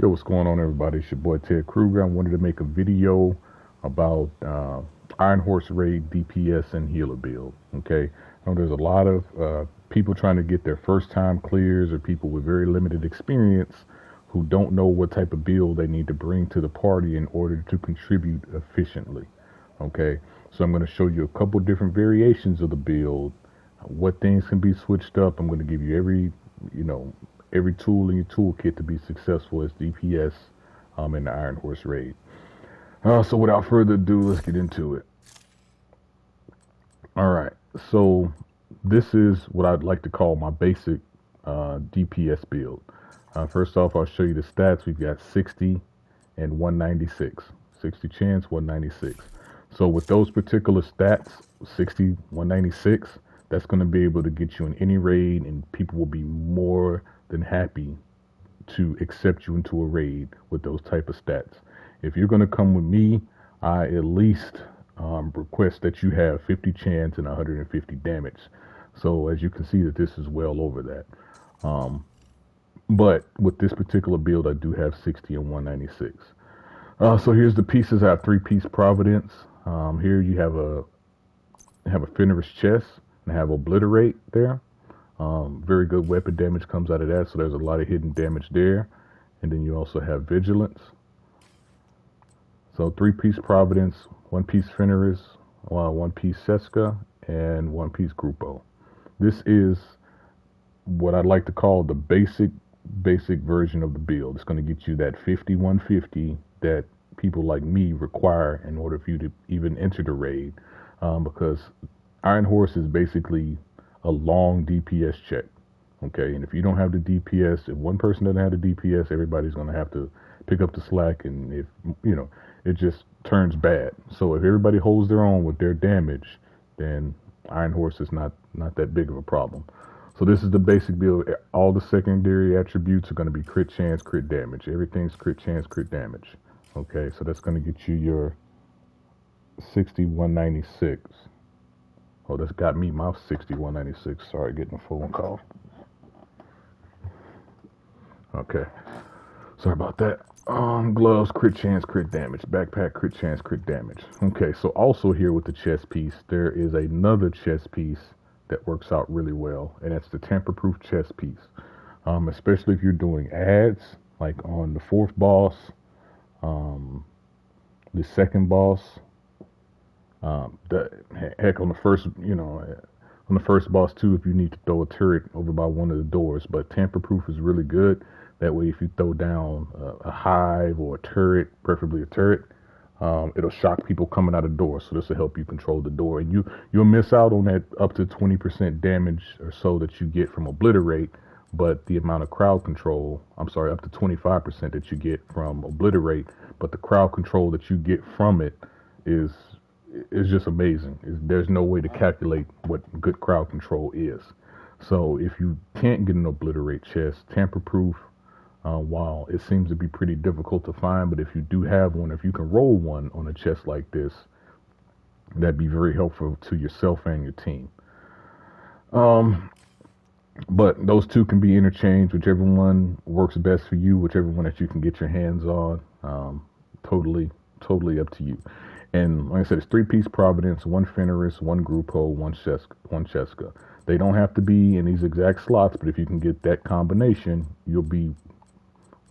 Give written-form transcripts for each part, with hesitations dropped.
Yo, what's going on, everybody? It's your boy Ted Kruger. I wanted to make a video about Iron Horse Raid DPS and healer build. Okay, I know there's a lot of people trying to get their first time clears or people with very limited experience who don't know what type of build they need to bring to the party in order to contribute efficiently. Okay, so I'm going to show you a couple different variations of the build, what things can be switched up. I'm going to give you you know, every tool in your toolkit to be successful as DPS in the Iron Horse raid. So without further ado, let's get into it. All right, so this is what I'd like to call my basic DPS build. First off, I'll show you the stats. We've got 60 and 196. 60 chance, 196. So with those particular stats, 60, 196, that's going to be able to get you in any raid, and people will be more than happy to accept you into a raid with those type of stats. If you're going to come with me, I at least request that you have 50 chance and 150 damage. So as you can see that this is well over that. But with this particular build, I do have 60 and 196. So here's the pieces. I have 3-piece Providence. Here you have a Fenris chest and have Obliterate there. Very good weapon damage comes out of that, so there's a lot of hidden damage there. And then you also have Vigilance. So 3-piece Providence, 1-piece Fenris, 1-piece Seska, and 1-piece Grupo. This is what I'd like to call the basic version of the build. It's going to get you that 50-150 that people like me require in order for you to even enter the raid, because Iron Horse is basically a long DPS check. Okay, and if you don't have the DPS, if one person doesn't have the DPS, everybody's going to have to pick up the slack, and if it just turns bad. So if everybody holds their own with their damage, then Iron Horse is not that big of a problem. So this is the basic build. All the secondary attributes are going to be crit chance, crit damage. Everything's crit chance, crit damage. Okay, so that's going to get you your 6196. Oh, that's got me my 6196. Sorry, getting a phone call. Okay, sorry about that. Gloves, crit chance, crit damage. Backpack, crit chance, crit damage. Okay, so also here with the chest piece, there is another chest piece that works out really well, and that's the tamper-proof chest piece. Especially if you're doing ads, like on the 4th boss, the 2nd boss, the heck on the first, on the first boss too, if you need to throw a turret over by one of the doors. But tamper-proof is really good. That way, if you throw down a hive or a turret, preferably a turret, it'll shock people coming out of the door. So this will help you control the door, and you'll miss out on that up to 20% damage or so that you get from Obliterate. But the amount of crowd control, I'm sorry, up to 25% that you get from Obliterate, but the crowd control that you get from it is just amazing. There's no way to calculate what good crowd control is. So if you can't get an Obliterate chest, tamper-proof, while it seems to be pretty difficult to find, but if you do have one, if you can roll one on a chest like this, that'd be very helpful to yourself and your team. But those two can be interchanged, whichever one works best for you, whichever one that you can get your hands on. Totally up to you. And like I said, it's 3-piece Providence, 1 Fenris, 1 Grupo, 1 Seska. They don't have to be in these exact slots, but if you can get that combination, you'll be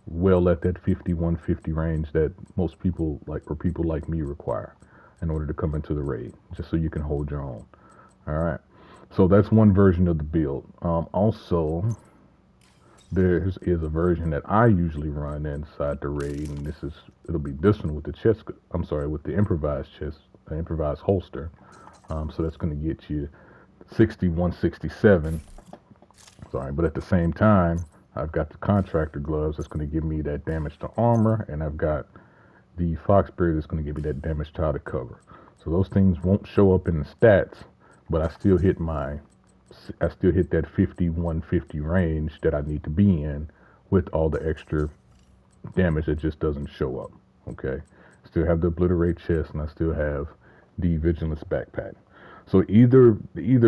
well at that 50-150 range that most people people like me require in order to come into the raid, just so you can hold your own. All right. So that's one version of the build. Also, there is a version that I usually run inside the raid, and it'll be this one with the chest. I'm sorry, with the improvised chest, improvised holster. So that's going to get you 6167. Sorry, but at the same time, I've got the contractor gloves that's going to give me that damage to armor, and I've got the Foxberry that's going to give me that damage to outer cover. So those things won't show up in the stats, but I still hit that 50-150 range that I need to be in with all the extra damage that just doesn't show up. Okay, still have the Obliterate chest, and I still have the Vigilance backpack. So either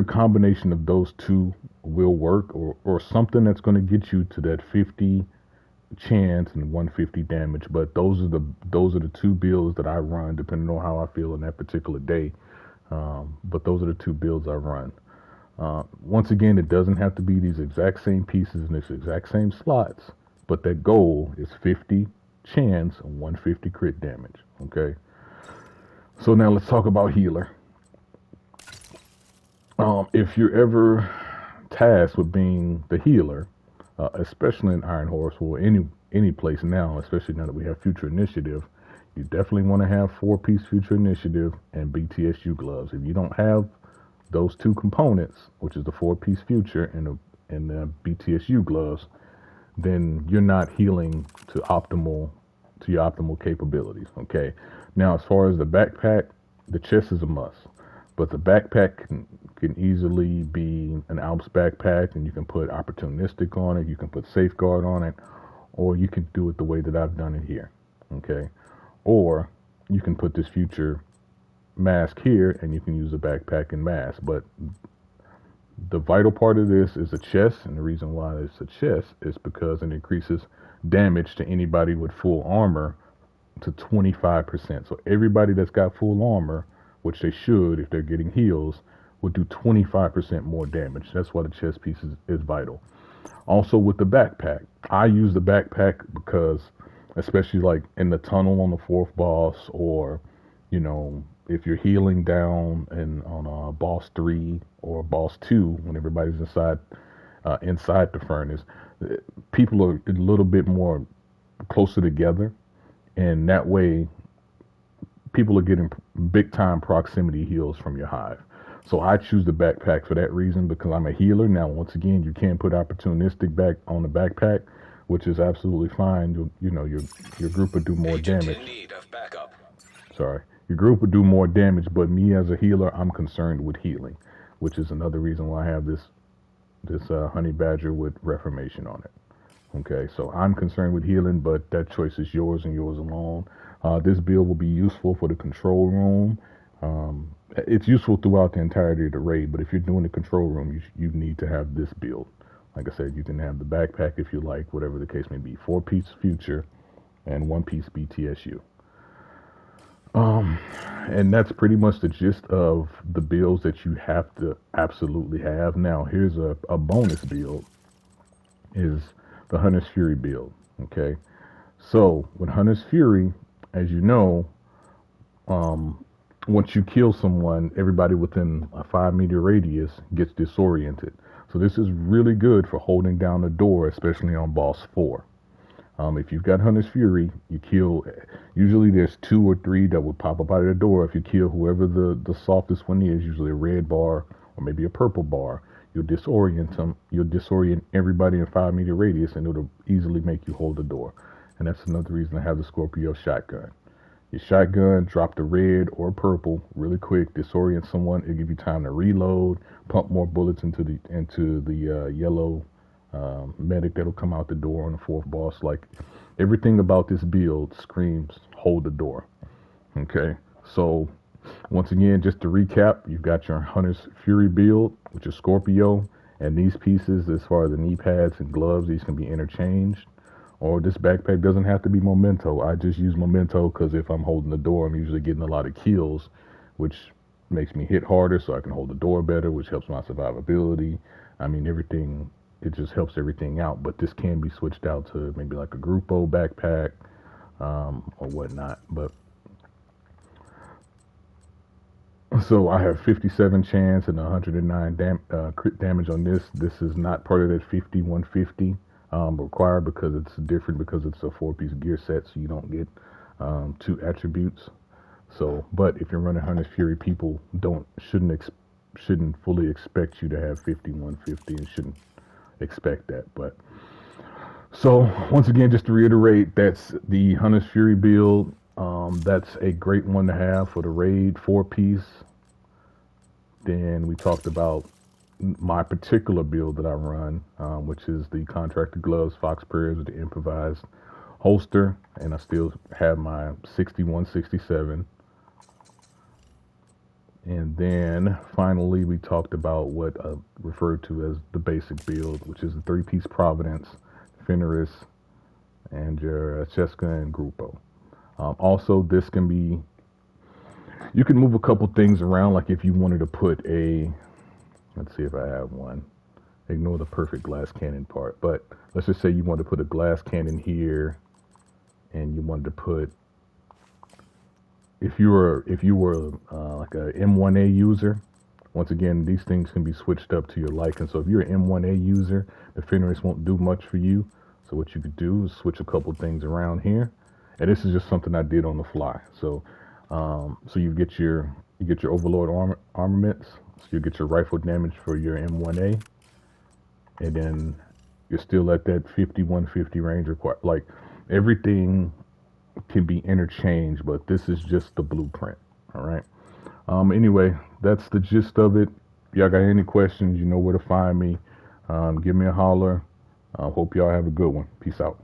combination of those two will work, or something that's going to get you to that 50 chance and 150 damage. But those are the two builds that I run, depending on how I feel in that particular day. But those are the two builds I run. Once again, it doesn't have to be these exact same pieces in this exact same slots, but that goal is 50 chance and 150 crit damage. Okay. So now let's talk about healer. If you're ever tasked with being the healer, especially in Iron Horse or any place now, especially now that we have Future Initiative, you definitely want to have 4-piece Future Initiative and BTSU gloves. If you don't have those two components, which is the 4-piece Future and the BTSU gloves, then you're not healing to your optimal capabilities. Okay. Now, as far as the backpack, the chest is a must, but the backpack can easily be an Alps backpack, and you can put opportunistic on it, you can put safeguard on it, or you can do it the way that I've done it here. Okay. Or you can put this future mask here and you can use the backpack and mask. But the vital part of this is the chest, and the reason why it's a chest is because it increases damage to anybody with full armor to 25%. So everybody that's got full armor, which they should if they're getting heals, would do 25% more damage. That's why the chest piece is vital. Also with the backpack, I use the backpack because, especially like in the tunnel on the 4th boss, or if you're healing down and on boss 3 or boss 2, when everybody's inside the furnace, people are a little bit more closer together, and that way people are getting big time proximity heals from your hive. So I choose the backpack for that reason, because I'm a healer. Now, once again, you can't put opportunistic back on the backpack, which is absolutely fine. Your group would do more damage. In need of backup. Sorry. Your group would do more damage, but me as a healer, I'm concerned with healing, which is another reason why I have this honey badger with reformation on it. Okay, so I'm concerned with healing, but that choice is yours and yours alone. This build will be useful for the control room. It's useful throughout the entirety of the raid, but if you're doing the control room, you need to have this build. Like I said, you can have the backpack if you like, whatever the case may be. 4-piece Future and 1-piece BTSU. And that's pretty much the gist of the builds that you have to absolutely have. Now, here's a bonus build, is the Hunter's Fury build. Okay, so with Hunter's Fury, as you know, once you kill someone, everybody within a 5-meter radius gets disoriented. So this is really good for holding down the door, especially on boss 4. If you've got Hunter's Fury, you kill, usually there's 2 or 3 that will pop up out of the door. If you kill whoever the softest one is, usually a red bar or maybe a purple bar, you'll disorient them. You'll disorient everybody in 5-meter radius, and it'll easily make you hold the door. And that's another reason I have the Scorpio shotgun. Your shotgun, drop the red or purple really quick, disorient someone. It'll give you time to reload, pump more bullets into the yellow medic that'll come out the door on the 4th boss. Like, everything about this build screams hold the door. Okay, so once again, just to recap, you've got your Hunter's Fury build, which is Scorpio, and these pieces, as far as the knee pads and gloves, these can be interchanged. Or this backpack doesn't have to be Memento. I just use Memento because if I'm holding the door, I'm usually getting a lot of kills, which makes me hit harder, so I can hold the door better, which helps my survivability. I mean, everything, it just helps everything out. But this can be switched out to maybe like a Grupo backpack or whatnot. But so I have 57 chance and 109 crit damage on this. This is not part of that 50, 150 required, because it's different, because it's a 4-piece gear set, so you don't get 2 attributes. So, but if you're running Hunter's Fury, people shouldn't fully expect you to have 50, 150, and shouldn't expect that. But so once again, just to reiterate, that's the Hunter's Fury build. That's a great one to have for the raid, 4-piece. Then we talked about my particular build that I run, which is the contractor gloves, Fox Prayers with the improvised holster, and I still have my 6167. And then finally we talked about what I referred to as the basic build, which is the 3-piece Providence, Fenris, and your Cheska and Grupo. Also, this can be, you can move a couple things around, like if you wanted to put a, let's see if I have one. Ignore the perfect glass cannon part, but let's just say you want to put a glass cannon here, and you wanted to put, if you were like a M1A user, once again, these things can be switched up to your liking. So if you're an M1A user, the fin race won't do much for you. So what you could do is switch a couple things around here. And this is just something I did on the fly. So so you get your Overlord armaments. So you get your rifle damage for your M1A, and then you're still at that 50-150 range required. Like, everything can be interchanged, but this is just the blueprint. All right. Anyway, that's the gist of it. If y'all got any questions, you know where to find me. Give me a holler. Hope y'all have a good one. Peace out.